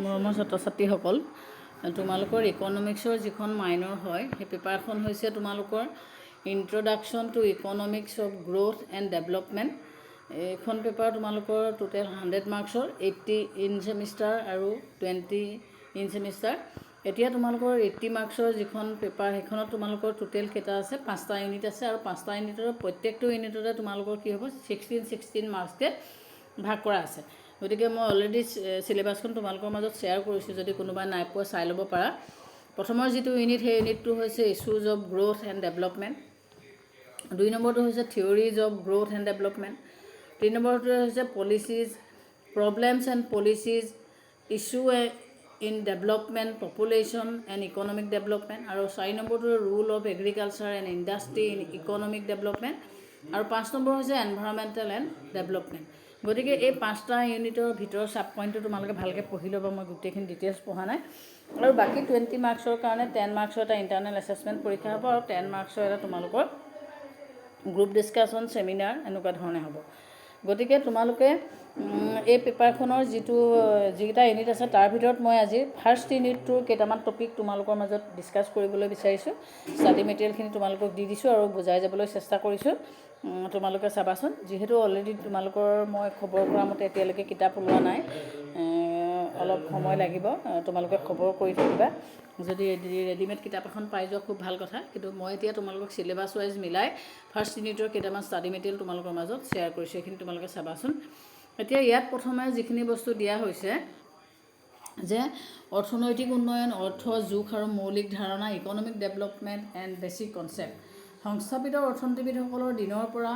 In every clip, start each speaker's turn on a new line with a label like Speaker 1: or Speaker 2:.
Speaker 1: মৰমৰ ছাত্ৰ ছাত্ৰীসকল, তোমালোকৰ ইকনমিক্সৰ যিখন মাইনৰ হয় সেই পেপাৰখন হৈছে তোমালোকৰ introduction to economics of growth and development. এইখন পেপাৰ তোমালোকৰ টোটেল 100 মাৰ্কছৰ, 80 ইন ছেমিষ্টাৰ আৰু 20 ইন ছেমিষ্টাৰ। এতিয়া তোমালোকৰ 80 মাৰ্কছৰ যিখন পেপাৰ সেইখনত তোমালোকৰ টোটেল কেইটা আছে, 5টা ইউনিট আছে আৰু 5টা ইউনিটৰ প্ৰত্যেকটো ইউনিটতে তোমালোকৰ কি হ'ব 16 মাৰ্কছকৈ ভাগ কৰা আছে। গতিকে মই অলৰেডি চিলেবাছখন তোমালোকৰ মাজত শ্বেয়াৰ কৰিছোঁ, যদি কোনোবাই নাই পোৱা চাই ল'ব পাৰা। প্ৰথমৰ যিটো ইউনিট সেই ইউনিটটো হৈছে issues of growth and development. 2 নম্বৰটো হৈছে theories of growth and development. 3 নম্বৰটো হৈছে policies, problems and policies, issue in development, population and economic development. আৰু 4 নম্বৰটো role of agriculture and industry in economic development. আৰু 5 নম্বৰ হৈছে এনভাইৰনমেণ্টেল এণ্ড ডেভেলপমেণ্ট। গতিকে এই 5টা ইউনিটৰ ভিতৰৰ ছাব পইণ্টটো তোমালোকে ভালকৈ পঢ়ি ল'বা। মই গোটেইখিনি ডিটেইলছ পঢ়া নাই। আৰু বাকী 20 মাৰ্কছৰ কাৰণে 10 মাৰ্কছৰ এটা ইণ্টাৰনেল এছেছমেণ্ট পৰীক্ষা হ'ব আৰু 10 মাৰ্কছৰ এটা তোমালোকৰ গ্ৰুপ ডিছকাশ্যন ছেমিনাৰ এনেকুৱা ধৰণে হ'ব। গতিকে তোমালোকে এই পেপাৰখনৰ যিকেইটা ইউনিট আছে তাৰ ভিতৰত মই আজি ফাৰ্ষ্ট ইউনিটটোৰ কেইটামান টপিক তোমালোকৰ মাজত ডিছকাছ কৰিবলৈ বিচাৰিছোঁ। ষ্টাডি মেটেৰিয়েলখিনি তোমালোকক দি দিছোঁ আৰু বুজাই যাবলৈ চেষ্টা কৰিছোঁ। তোমালোকে চাবাচোন, যিহেতু অলৰেডি তোমালোকৰ মই খবৰ কৰা মতে এতিয়ালৈকে কিতাপ ওলোৱা নাই, অলপ সময় লাগিব, তোমালোকে খবৰ কৰি থাকিবা। যদি ৰেডিমেড কিতাপ এখন পাই যোৱা খুব ভাল কথা, কিন্তু মই এতিয়া তোমালোকক চিলেবাছ ৱাইজ মিলাই ফাৰ্ষ্ট ইউনিটৰ কেইটামান ষ্টাডি মেটেৰিয়েল তোমালোকৰ মাজত শ্বেয়াৰ কৰিছোঁ, সেইখিনি তোমালোকে চাবাচোন। এতিয়া ইয়াত প্ৰথমে যিখিনি বস্তু দিয়া হৈছে যে অৰ্থনৈতিক উন্নয়ন, অৰ্থ, জোখ আৰু মৌলিক ধাৰণা, economic development and basic concept. সংস্থাপিত অৰ্থনীতিবিদসকলৰ দিনৰ পৰা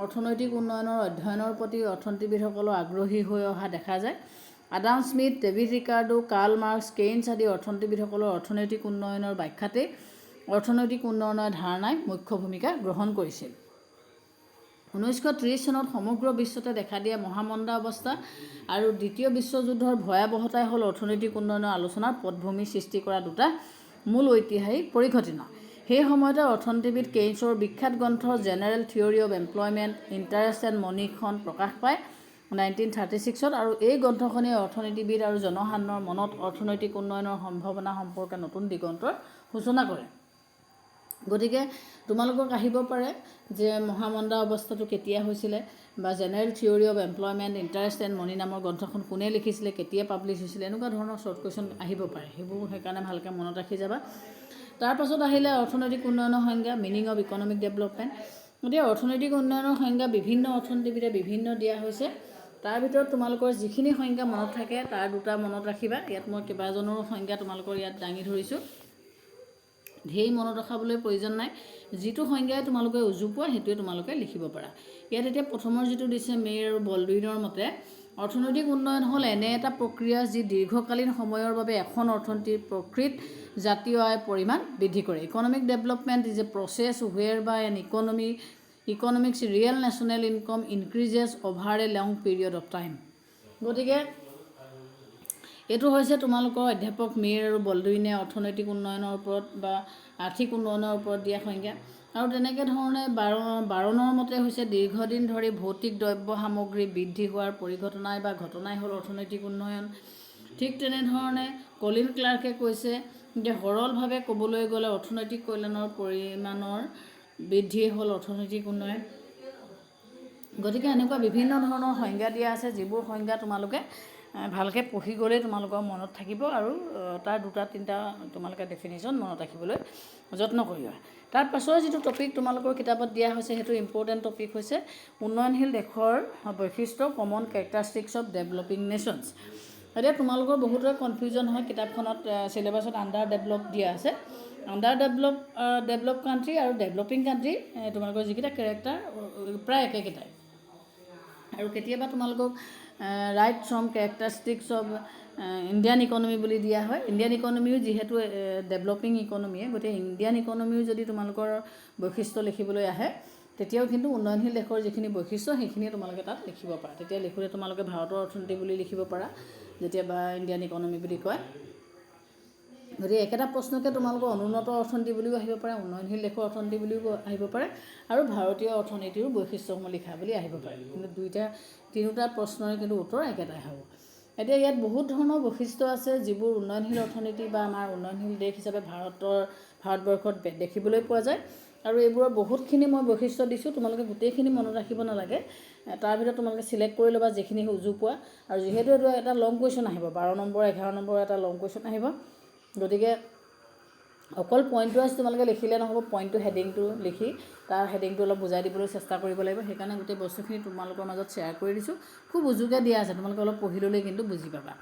Speaker 1: অৰ্থনৈতিক উন্নয়নৰ অধ্যয়নৰ প্ৰতি অৰ্থনীতিবিদসকলৰ আগ্ৰহী হৈ অহা দেখা যায়। Adam Smith, David Ricardo, Karl Marx, Keynes আদি অৰ্থনীতিবিদসকলৰ অৰ্থনৈতিক উন্নয়নৰ ব্যাখ্যাতেই অৰ্থনৈতিক উন্নয়নৰ ধাৰণাই মুখ্য ভূমিকা গ্ৰহণ কৰিছিল। 1930 চনত সমগ্ৰ বিশ্বতে দেখা দিয়া মহামন্দা অৱস্থা আৰু দ্বিতীয় বিশ্বযুদ্ধৰ ভয়াৱহতাই হ'ল অৰ্থনৈতিক উন্নয়নৰ আলোচনাৰ পটভূমি সৃষ্টি কৰা দুটা মূল ঐতিহাসিক পৰিঘটনা। সেই সময়তে অৰ্থনীতিবিদ কেইনছৰ বিখ্যাত গ্ৰন্থ general theory of employment, interest and মনিখন প্ৰকাশ পায় 1936 আৰু এই গ্ৰন্থখনেই অৰ্থনীতিবিদ আৰু জনসাধাৰণৰ মনত অৰ্থনৈতিক উন্নয়নৰ সম্ভাৱনা সম্পৰ্কে নতুন দিগন্তৰ সূচনা কৰে। গতিকে তোমালোকক আহিব পাৰে যে মহামন্দা অৱস্থাটো কেতিয়া হৈছিলে, বা general theory of employment, interest and money নামৰ গ্ৰন্থখন কোনে লিখিছিলে, কেতিয়া পাব্লিছ হৈছিলে, এনেকুৱা ধৰণৰ শ্বৰ্ট কুৱেশ্যন আহিব পাৰে। সেইবোৰ সেইকাৰণে ভালকৈ মনত ৰাখি যাবা। তাৰপাছত আহিলে অৰ্থনৈতিক উন্নয়নৰ সংজ্ঞা, মিনিং অফ ইকনমিক ডেভেলপমেণ্ট। গতিকে অৰ্থনৈতিক উন্নয়নৰ সংজ্ঞা বিভিন্ন অৰ্থনীতিবিদে বিভিন্ন দিয়া হৈছে। তাৰ ভিতৰত তোমালোকৰ যিখিনি সংজ্ঞা মনত থাকে তাৰ দুটা মনত ৰাখিবা। ইয়াত মই কেইবাজনৰ সংজ্ঞা তোমালোকৰ ইয়াত দাঙি ধৰিছোঁ, ধেৰ মনত ৰখাবলৈ প্ৰয়োজন নাই। যিটো সংজ্ঞাই তোমালোকে উজু পোৱা সেইটোৱে তোমালোকে লিখিব পাৰা। ইয়াত এতিয়া প্ৰথমৰ যিটো দিছে মেয়ৰ আৰু বলডুইনৰ মতে, অৰ্থনৈতিক উন্নয়ন হ'ল এনে এটা প্ৰক্ৰিয়া যি দীৰ্ঘকালীন সময়ৰ বাবে এখন অৰ্থনীতিৰ প্ৰকৃত জাতীয় আয়ৰ পৰিমাণ বৃদ্ধি কৰে। Economic development is a process whereby an economics real national income increases over a long period of time. গতিকে এইটো হৈছে তোমালোকৰ অধ্যাপক মেয়ৰ আৰু বলডুইনে অৰ্থনৈতিক উন্নয়নৰ ওপৰত বা আৰ্থিক উন্নয়নৰ ওপৰত দিয়া সংজ্ঞা। আৰু তেনেকৈ ধৰণে বাৰণৰ মতে হৈছে দীৰ্ঘদিন ধৰি ভৌতিক দ্ৰব্য সামগ্ৰী বৃদ্ধি হোৱাৰ পৰিঘটনাই বা ঘটনাই হ'ল অৰ্থনৈতিক উন্নয়ন। ঠিক তেনেধৰণে কলিন ক্লাৰ্কে কৈছে যে সৰলভাৱে ক'বলৈ গ'লে অৰ্থনৈতিক কল্যাণৰ পৰিমাণৰ বৃদ্ধিয়ে হ'ল অৰ্থনৈতিক উন্নয়ন। গতিকে এনেকুৱা বিভিন্ন ধৰণৰ সংজ্ঞা দিয়া আছে, যিবোৰ সংজ্ঞা তোমালোকে ভালকৈ পঢ়ি গ'লেই তোমালোকৰ মনত থাকিব আৰু তাৰ দুটা তিনিটা তোমালোকে ডেফিনিশ্যন মনত ৰাখিবলৈ যত্ন কৰিবা। তাৰ পাছৰ যিটো টপিক তোমালোকৰ কিতাপত দিয়া হৈছে সেইটো ইম্পৰ্টেণ্ট টপিক হৈছে উন্নয়নশীল দেশৰ বৈশিষ্ট্য, common characteristics of developing nations. এতিয়া তোমালোকৰ বহুতৰে কনফিউজন হয়, কিতাপখনত চিলেবাছত আণ্ডাৰ ডেভেলপ দিয়া আছে। আণ্ডাৰ ডেভেলপ কাণ্ট্ৰি আৰু ডেভেলপিং কাণ্ট্ৰি তোমালোকৰ যিকেইটা কেৰেক্টাৰ প্ৰায় একেকেইটাই। আৰু কেতিয়াবা তোমালোকক right from characteristics of Indian economy বুলি দিয়া হয়। ইণ্ডিয়ান ইকনমিও যিহেতু ডেভেলপিং ইকনমিয়ে, গতিকে ইণ্ডিয়ান ইকনমিও যদি তোমালোকৰ বৈশিষ্ট্য লিখিবলৈ আহে তেতিয়াও কিন্তু উন্নয়নশীল দেশৰ যিখিনি বৈশিষ্ট্য সেইখিনিয়ে তোমালোকে তাত লিখিব পাৰা। তেতিয়া লিখোঁতে তোমালোকে ভাৰতৰ অৰ্থনীতি বুলি লিখিব পাৰা যেতিয়া বা ইণ্ডিয়ান ইকনমি বুলি কয়। গতিকে একেটা প্ৰশ্নকে তোমালোকৰ অনুন্নত অৰ্থনীতি বুলিও আহিব পাৰে, উন্নয়নশীল দেশৰ অৰ্থনীতি বুলিও আহিব পাৰে, আৰু ভাৰতীয় অৰ্থনীতিৰো বৈশিষ্ট্যসমূহ লিখা বুলি আহিব পাৰে। কিন্তু তিনিওটা প্ৰশ্নৰে কিন্তু উত্তৰ একেটাই হ'ব। এতিয়া ইয়াত বহুত ধৰণৰ বৈশিষ্ট্য আছে যিবোৰ উন্নয়নশীল অৰ্থনীতি বা আমাৰ উন্নয়নশীল দেশ হিচাপে ভাৰতবৰ্ষত দেখিবলৈ পোৱা যায় আৰু এইবোৰৰ বহুতখিনি মই বৈশিষ্ট্য দিছোঁ তোমালোকে গোটেইখিনি মনত ৰাখিব নালাগে তাৰ ভিতৰত তোমালোকে চিলেক্ট কৰি ল'বা যিখিনি উজু পোৱা আৰু যিহেতু এইটো এটা লং কুৱেশ্যন আহিব 12 নম্বৰ 11 নম্বৰ এটা লং কুৱেশ্যন আহিব গতিকে অকল পইণ্টটো আছে তোমালোকে লিখিলে নহ'ব পইণ্টটো হেডিংটো লিখি তাৰ হেডিংটো অলপ বুজাই দিবলৈ চেষ্টা কৰিব লাগিব সেইকাৰণে গোটেই বস্তুখিনি তোমালোকৰ মাজত শ্বেয়াৰ কৰি দিছোঁ খুব উজুকৈ দিয়া আছে তোমালোকে অলপ পঢ়ি ল'লেই কিন্তু বুজি পাবা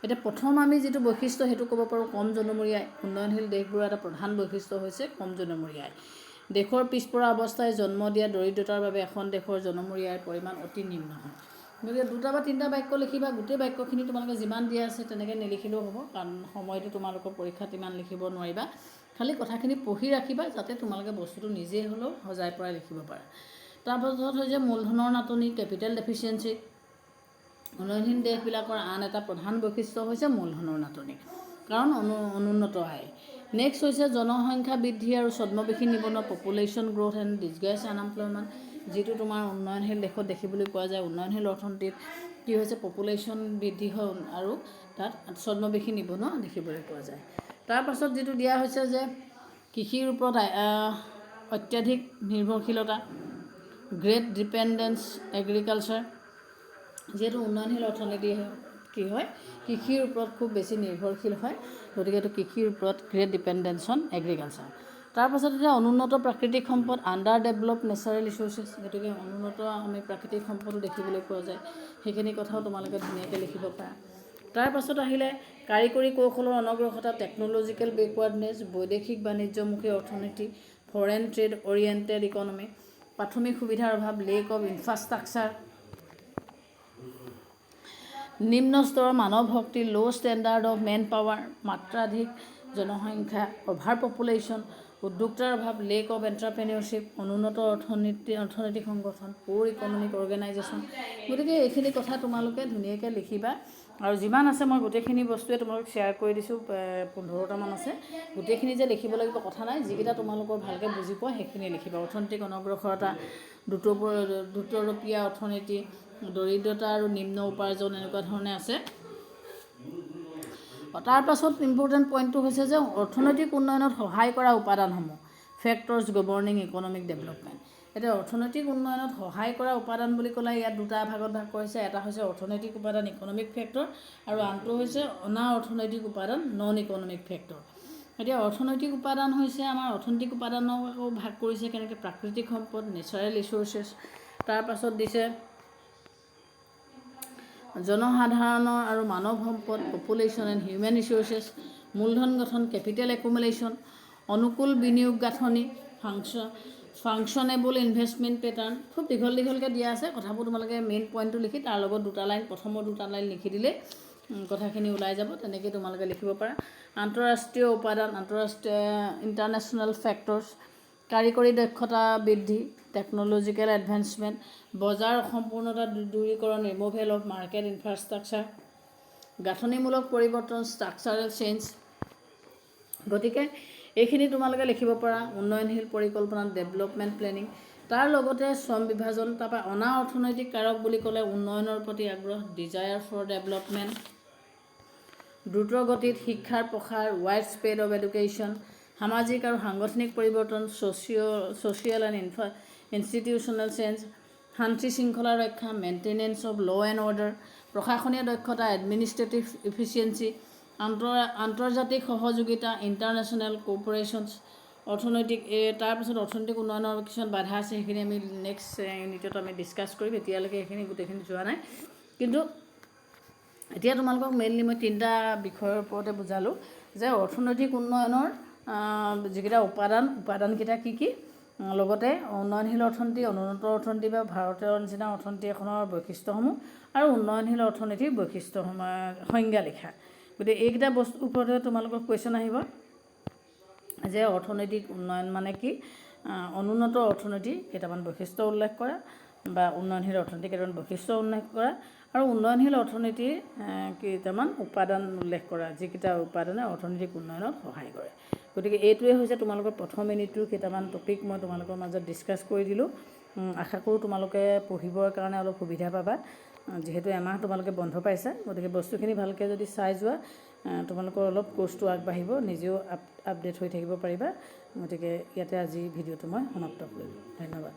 Speaker 1: এতিয়া প্ৰথম আমি যিটো বৈশিষ্ট্য সেইটো ক'ব পাৰোঁ কম জনমূৰি আয় উন্নয়নশীল দেশবোৰৰ এটা প্ৰধান বৈশিষ্ট্য হৈছে কম জনমূৰি আয় দেশৰ পিছপৰা অৱস্থাই জন্ম দিয়া দৰিদ্ৰতাৰ বাবে এখন দেশৰ জনমূৰি আয়ৰ পৰিমাণ অতি নিম্ন হয় গতিকে 2টা বা 3টা বাক্য লিখিবা গোটেই বাক্যখিনি তোমালোকে যিমান দিয়া আছে তেনেকৈ নিলিখিলেও হ'ব কাৰণ সময়টো তোমালোকৰ পৰীক্ষাত ইমান লিখিব নোৱাৰিবা খালি কথাখিনি পঢ়ি ৰাখিবা যাতে তোমালোকে বস্তুটো নিজে হ'লেও সজাই পৰাই লিখিব পাৰা তাৰপাছত হৈছে মূলধনৰ নাটনি কেপিটেল ডেফিচিয়েঞ্চি উন্নয়নশীল দেশবিলাকৰ আন এটা প্ৰধান বৈশিষ্ট্য হৈছে মূলধনৰ নাটনি কাৰণ অনুন্নত আয় নেক্সট হৈছে জনসংখ্যা বৃদ্ধি আৰু ছদ্মবেশী নিবনুৱা population growth and disguise unemployment যিটো তোমাৰ উন্নয়নশীল দেশত দেখিবলৈ পোৱা যায় উন্নয়নশীল অৰ্থনীতিত কি হৈছে পপুলেশ্যন বৃদ্ধি হয় আৰু তাত ছদ্মবেশী নিবনুৱা দেখিবলৈ পোৱা যায় তাৰপাছত যিটো দিয়া হৈছে যে কৃষিৰ ওপৰত অত্যাধিক নিৰ্ভৰশীলতা গ্ৰেট ডিপেণ্ডেঞ্চ এগ্ৰিকালচাৰ যিহেতু উন্নয়নশীল অৰ্থনীতি কি হয় কৃষিৰ ওপৰত খুব বেছি নিৰ্ভৰশীল হয় গতিকে এইটো কৃষিৰ ওপৰত গ্ৰেট ডিপেণ্ডেঞ্চ অন এগ্ৰিকালচাৰ তাৰপাছত এতিয়া অনুন্নত প্ৰাকৃতিক সম্পদ আণ্ডাৰ ডেভেলপ নেচাৰেল ৰিচোৰ্চেছ গতিকে অনুন্নত আমি প্ৰাকৃতিক সম্পদো দেখিবলৈ পোৱা যায় সেইখিনি কথাও তোমালোকে ধুনীয়াকৈ লিখিব পাৰা তাৰপাছত আহিলে কাৰিকৰী কৌশলৰ অনগ্ৰসৰতা টেকন'লজিকেল বেকৱাৰ্ডনেছ বৈদেশিক বাণিজ্যমুখী অৰ্থনীতি ফৰেন ট্ৰেড অৰিয়েণ্টেড ইকনমি প্ৰাথমিক সুবিধাৰ অভাৱ লেক অফ ইনফ্ৰাষ্ট্ৰাকচাৰ নিম্ন স্তৰৰ মানৱ শক্তি ল' ষ্টেণ্ডাৰ্ড অফ মেন পাৱাৰ মাত্ৰাধিক জনসংখ্যা অভাৰ পপুলেশ্যন উদ্যোক্তাৰ অভাৱ লেক অফ এণ্টাৰপ্ৰেনিয়ৰশ্বিপ অনুন্নত অৰ্থনৈতিক সংগঠন প'ৰ ইকনমিক অৰ্গেনাইজেশ্যন গতিকে এইখিনি কথা তোমালোকে ধুনীয়াকৈ লিখিবা আৰু যিমান আছে মই গোটেইখিনি বস্তুৱে তোমালোক শ্বেয়াৰ কৰি দিছোঁ 15টামান আছে গোটেইখিনি যে লিখিব লাগিব কথা নাই যিকেইটা তোমালোকৰ ভালকৈ বুজি পোৱা সেইখিনি লিখিবা অৰ্থনৈতিক অনগ্ৰসৰতা দ্ৰুতৰূপীয়া অৰ্থনীতি দৰিদ্ৰতা আৰু নিম্ন উপাৰ্জন এনেকুৱা ধৰণে আছে তাৰপাছত ইম্পৰ্টেণ্ট পইণ্টটো হৈছে যে অৰ্থনৈতিক উন্নয়নত সহায় কৰা উপাদানসমূহ ফেক্টৰ্ছ গভৰ্ণিং ইকনমিক ডেভেলপমেণ্ট এতিয়া অৰ্থনৈতিক উন্নয়নত সহায় কৰা উপাদান বুলি ক'লে ইয়াত 2টা ভাগত ভাগ কৰিছে এটা হৈছে অৰ্থনৈতিক উপাদান ইকনমিক ফেক্টৰ আৰু আনটো হৈছে অনা অৰ্থনৈতিক উপাদান নন ইকনমিক ফেক্টৰ এতিয়া অৰ্থনৈতিক উপাদান হৈছে আমাৰ অৰ্থনৈতিক উপাদানক আকৌ ভাগ কৰিছে কেনেকৈ প্ৰাকৃতিক সম্পদ নেচাৰেল ৰিচোৰ্চেছ তাৰপাছত দিছে জনসাধাৰণৰ আৰু মানৱ সম্পদ পপুলেশ্যন এণ্ড হিউমেন ৰিচোৰ্চেছ মূলধন গঠন কেপিটেল একুমুলেশ্যন অনুকূল বিনিয়োগ গাঁথনি ফাংচনেবল ইনভেষ্টমেণ্ট পেটাৰ্ণ খুব দীঘলকৈ দিয়া আছে কথাবোৰ তোমালোকে মেইন পইণ্টটো লিখি তাৰ লগত 2টা লাইন প্ৰথমৰ 2টা লাইন লিখি দিলে কথাখিনি ওলাই যাব তেনেকৈ তোমালোকে লিখিব পাৰা আন্তঃৰাষ্ট্ৰীয় উপাদান ইণ্টাৰনেশ্যনেল ফেক্টৰ্ছ কাৰিকৰী দক্ষতা বৃদ্ধি টেকন'লজিকেল এডভান্সমেণ্ট বজাৰ অসম্পূৰ্ণতা দূৰীকৰণ ৰিমুভেল অফ মাৰ্কেট ইনফ্ৰাষ্ট্ৰাকচাৰ গাঁথনিমূলক পৰিৱৰ্তন ষ্ট্ৰাকচাৰেল চেঞ্জ গতিকে এইখিনি তোমালোকে লিখিব পাৰা উন্নয়নশীল পৰিকল্পনা ডেভেলপমেণ্ট প্লেনিং তাৰ লগতে শ্ৰম বিভাজন তাৰপৰা অনা অৰ্থনৈতিক কাৰক বুলি ক'লে উন্নয়নৰ প্ৰতি আগ্ৰহ ডিজায়াৰ ফৰ ডেভেলপমেণ্ট দ্ৰুতগতিত শিক্ষাৰ প্ৰসাৰ ৱাইড স্প্ৰেড অফ এডুকেশ্যন সামাজিক আৰু সাংগঠনিক পৰিৱৰ্তন ছ'চিয়েল এণ্ড ইনষ্টিটিউশ্যনেল চেঞ্জ শান্তি শৃংখলা ৰক্ষা maintenance of law' and order প্ৰশাসনীয় দক্ষতা এডমিনিষ্ট্ৰেটিভ ইফিচিয়েঞ্চি আন্তৰ্জাতিক সহযোগিতা ইণ্টাৰনেশ্যনেল কোঅপাৰেশ্যনছ অৰ্থনৈতিক তাৰপিছত অৰ্থনৈতিক উন্নয়নৰ কিছুমান বাধা আছে সেইখিনি আমি নেক্সট ইউনিটত আমি ডিছকাছ কৰিম এতিয়ালৈকে সেইখিনি গোটেইখিনি যোৱা নাই কিন্তু এতিয়া তোমালোকক মেইনলি মই 3টা বিষয়ৰ ওপৰতে বুজালোঁ যে অৰ্থনৈতিক উন্নয়নৰ যিকেইটা উপাদানকেইটা কি লগতে উন্নয়নশীল অৰ্থনীতি অনুন্নত অৰ্থনীতি বা ভাৰতৰ নিচিনা অৰ্থনীতি এখনৰ বৈশিষ্ট্যসমূহ আৰু উন্নয়নশীল অৰ্থনীতিৰ বৈশিষ্ট্যসমূহ সংজ্ঞা লিখা গতিকে এইকেইটা বস্তুৰ ওপৰতে তোমালোকৰ কুৱেশ্যন আহিব যে অৰ্থনৈতিক উন্নয়ন মানে কি অনুন্নত অৰ্থনীতি কেইটামান বৈশিষ্ট্য উল্লেখ কৰা বা উন্নয়নশীল অৰ্থনীতি কেইটামান বৈশিষ্ট্য উল্লেখ কৰা আৰু উন্নয়নশীল অৰ্থনীতিৰ কেইটামান উপাদান উল্লেখ কৰা যিকেইটা উপাদানে অৰ্থনৈতিক উন্নয়নত সহায় কৰে গতিকে এইটোৱে হৈছে তোমালোকৰ প্ৰথম ইউনিটটোৰ কেইটামান টপিক মই তোমালোকৰ মাজত ডিছকাছ কৰি দিলোঁ আশা কৰোঁ তোমালোকে পঢ়িবৰ কাৰণে অলপ সুবিধা পাবা যিহেতু এমাহ তোমালোকে বন্ধ পাইছা, গতিকে বস্তুখিনি ভালকৈ যদি চাই যোৱা তোমালোকৰ অলপ কোৰ্চটো আগবাঢ়িব, নিজেও আপডেট হৈ থাকিব পাৰিবা। গতিকে ইয়াতে আজি ভিডিঅ'টো মই সমাপ্ত কৰিলোঁ। ধন্যবাদ।